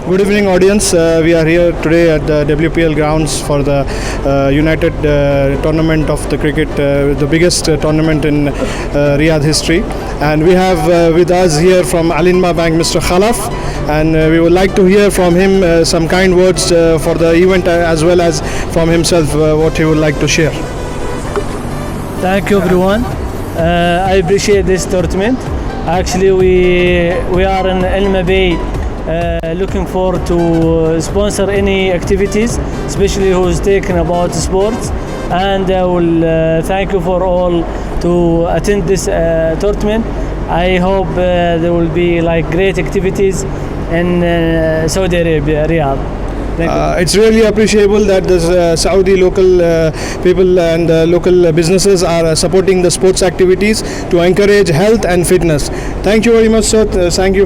Good evening, audience. We are here today at the WPL grounds for the United tournament of the cricket, the biggest tournament in Riyadh history. And we have with us here from Alinma Bank, Mr. Khalaf, and we would like to hear from him some kind words for the event as well as from himself what he would like to share. Thank you, everyone. I appreciate this tournament. Actually, we are in Elma Bay looking forward to sponsor any activities, especially who's taken about sports. And I will thank you for all to attend this tournament. I hope there will be like great activities in Saudi Arabia, Riyadh. It's really appreciable that the Saudi local people and local businesses are supporting the sports activities to encourage health and fitness. Thank you very much, sir. Thank you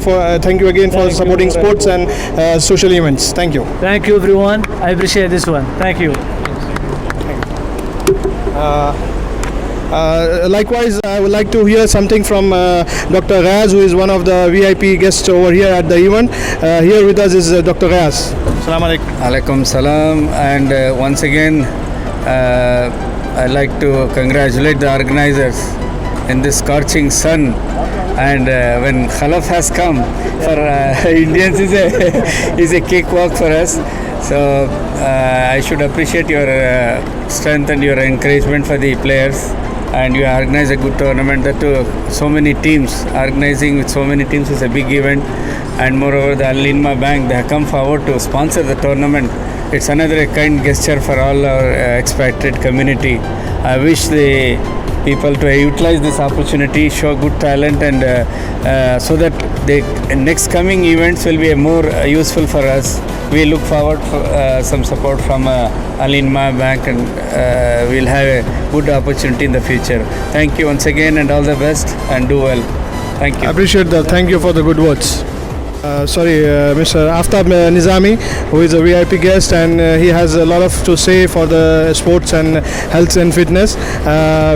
again for supporting sports and social events. Thank you. Thank you, everyone. I appreciate this one. Thank you. Likewise, I would like to hear something from Dr. Ghayaz, who is one of the VIP guests over here at the event. Here with us is Dr. Ghayaz. Assalamu alaikum. Alaikum salam, and once again I'd like to congratulate the organizers in this scorching sun, and when Khalaf has come for Indians is a cakewalk for us. So I should appreciate your strength and your encouragement for the players, and you organize a good tournament. That too, so many teams, organizing with so many teams is a big event, and moreover the Al-Inma Bank, they have come forward to sponsor the tournament. It's another kind gesture for all our expatriate community. I wish the people to utilize this opportunity, show good talent, and so that the next coming events will be more useful for us. We look forward for some support from Al-Inma Bank, and we'll have a good opportunity in the future. Thank you once again, and all the best, and do well. Thank you. I appreciate that. Thank you for the good words. Mr. Aftab Nizami, who is a VIP guest, and he has a lot of to say for the sports and health and fitness.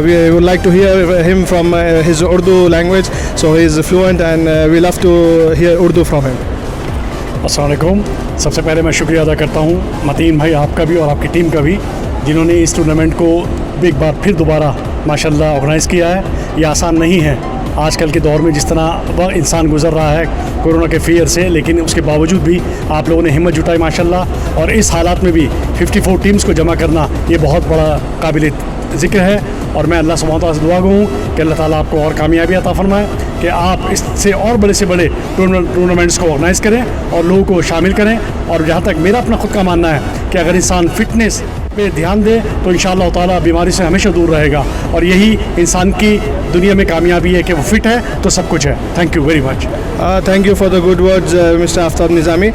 We would like to hear him from his Urdu language, so he is fluent, and we love to hear Urdu from him. अस्सलाम वालेकुम। सबसे पहले मैं शुक्रिया अदा करता हूँ मतीन भाई आपका भी और आपकी टीम का भी, जिन्होंने इस टूर्नामेंट को एक बार फिर दोबारा माशाल्लाह ऑर्गेनाइज़ किया है। ये आसान नहीं है आजकल के दौर में, जिस तरह इंसान गुजर रहा है कोरोना के फियर से, लेकिन उसके बावजूद भी आप लोगों ने हिम्मत जुटाई माशाल्लाह, और इस हालात में भी 54 टीम्स को जमा करना ये बहुत बड़ा काबिल ज़िक्र है। और मैं अल्लाह सुब्हानहू व तआला से दुआ गो कि अल्लाह ताला आपको और कामयाबी अता फरमाए कि आप इससे और बड़े से बड़े टूर्नामेंट्स को ऑर्गेनाइज़ करें और लोगों को शामिल करें। और जहाँ तक मेरा अपना ख़ुद का मानना है कि अगर इंसान फिटनेस पे ध्यान दे तो इंशाअल्लाह ताला बीमारी से हमेशा दूर रहेगा, और यही इंसान की दुनिया में कामयाबी है कि वो फिट है तो सब कुछ है। Thank you very much. Thank you for the good words, Mr. Aftab Nizami.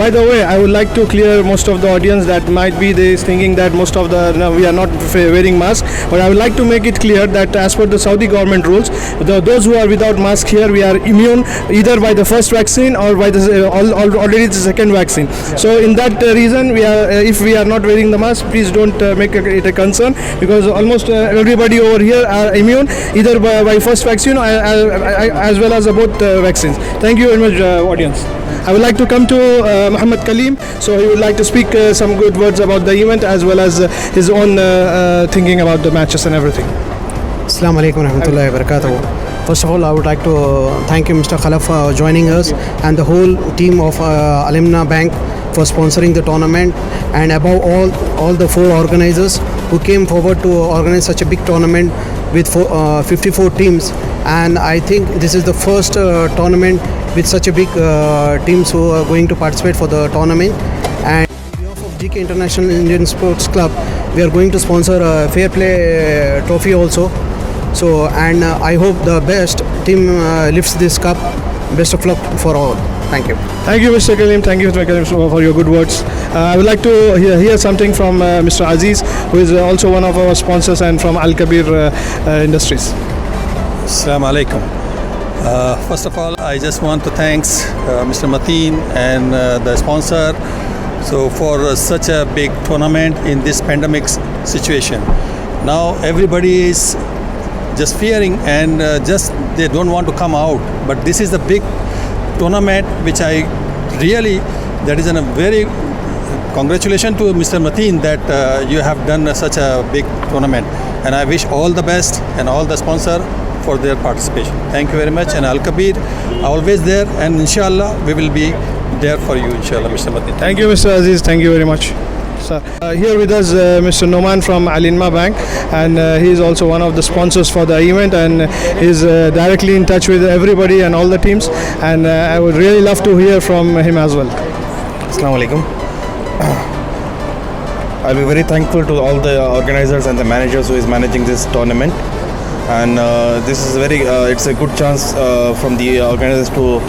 By the way, I would like to clear most of the audience that might be thinking that most of we are not wearing masks, but I would like to make it clear that as per the Saudi government rules, those who are without mask here, we are immune either by the first vaccine or by the already the second vaccine. So in that reason, we are if we are not wearing the mask, please don't make it a concern, because almost everybody over here are immune either by first vaccine or, as well as both vaccines. Thank you very much, audience. I would like to come to Muhammad Kaleem, so he would like to speak some good words about the event as well as his own thinking about the matches and everything. Assalamu alaikum warahmatullahi wabarakatuh. First of all, I would like to thank you, Mr. Khalaf, for joining us, and the whole team of Al-Inma Bank for sponsoring the tournament, and above all the four organizers who came forward to organize such a big tournament with 54 teams. And I think this is the first tournament with such a big teams who are going to participate for the tournament. And on behalf of GK International Indian Sports Club, we are going to sponsor a fair play trophy also. So, and I hope the best team lifts this cup. Best of luck for all. Thank you. Thank you, Mr. Kaleem. Thank you, Mr. Kaleem, for your good words. I would like to hear something from Mr. Aziz, who is also one of our sponsors and from Al Kabir Industries. Assalamu alaikum. First of all, I just want to thank Mr. Mateen and the sponsor for such a big tournament in this pandemic situation. Now everybody is just fearing and just they don't want to come out. But this is the big tournament which I really, that is a very congratulations to Mr. Mateen that you have done such a big tournament, and I wish all the best and all the sponsor for their participation. Thank you very much, and Al Kabir always there, and inshallah we will be there for you, inshallah, Mr. Mateen. Thank you, Mr. Aziz. Thank you very much. Sir. Here with us Mr. Noman from Alinma Bank, and he is also one of the sponsors for the event, and is directly in touch with everybody and all the teams, and I would really love to hear from him as well. Assalamu alaikum. I'll be very thankful to all the organizers and the managers who is managing this tournament, and this is very it's a good chance from the organizers to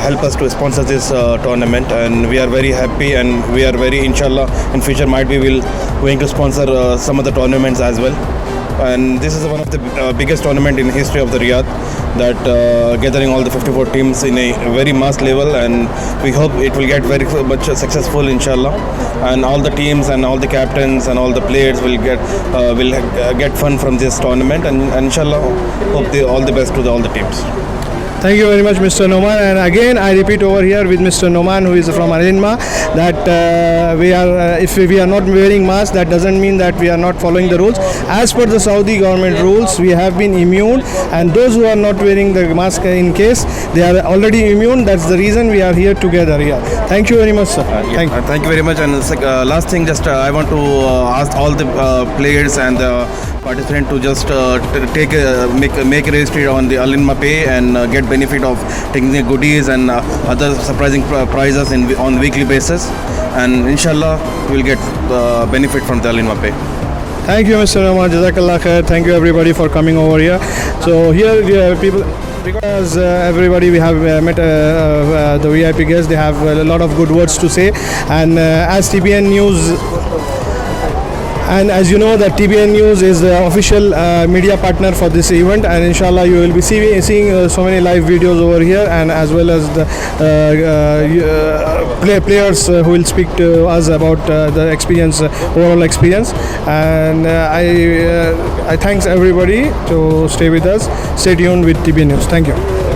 help us to sponsor this tournament, and we are very happy, and we are very, inshallah, in future might be will going to sponsor some of the tournaments as well. And this is one of the biggest tournament in history of the Riyadh, that gathering all the 54 teams in a very mass level, and we hope it will get very much successful, inshallah, and all the teams and all the captains and all the players will get fun from this tournament, and inshallah hope all the best to all the teams. Thank you very much, Mr. Noman. And again, I repeat over here with Mr. Noman, who is from Alinma, that we are, if we are not wearing masks, that doesn't mean that we are not following the rules. As per the Saudi government rules, we have been immune, and those who are not wearing the mask, in case they are already immune, that's the reason we are here together here. Thank you very much, sir. Thank you very much. And last thing, just I want to ask all the players and the participants to just make a registry on the Alinma Pay and get benefit of taking the goodies and other surprising prizes on weekly basis, and inshallah we'll get benefit from the Alinma Pay. Thank you, Mr. Noman. Jazakallah khair. Thank you everybody for coming over here. So here people, because everybody we have met the VIP guests, they have a lot of good words to say, and as TBN News. And as you know, that TBN News is the official media partner for this event, and inshallah you will be seeing so many live videos over here, and as well as the players who will speak to us about the experience, overall experience. And I thanks everybody to stay with us. Stay tuned with TBN News. Thank you.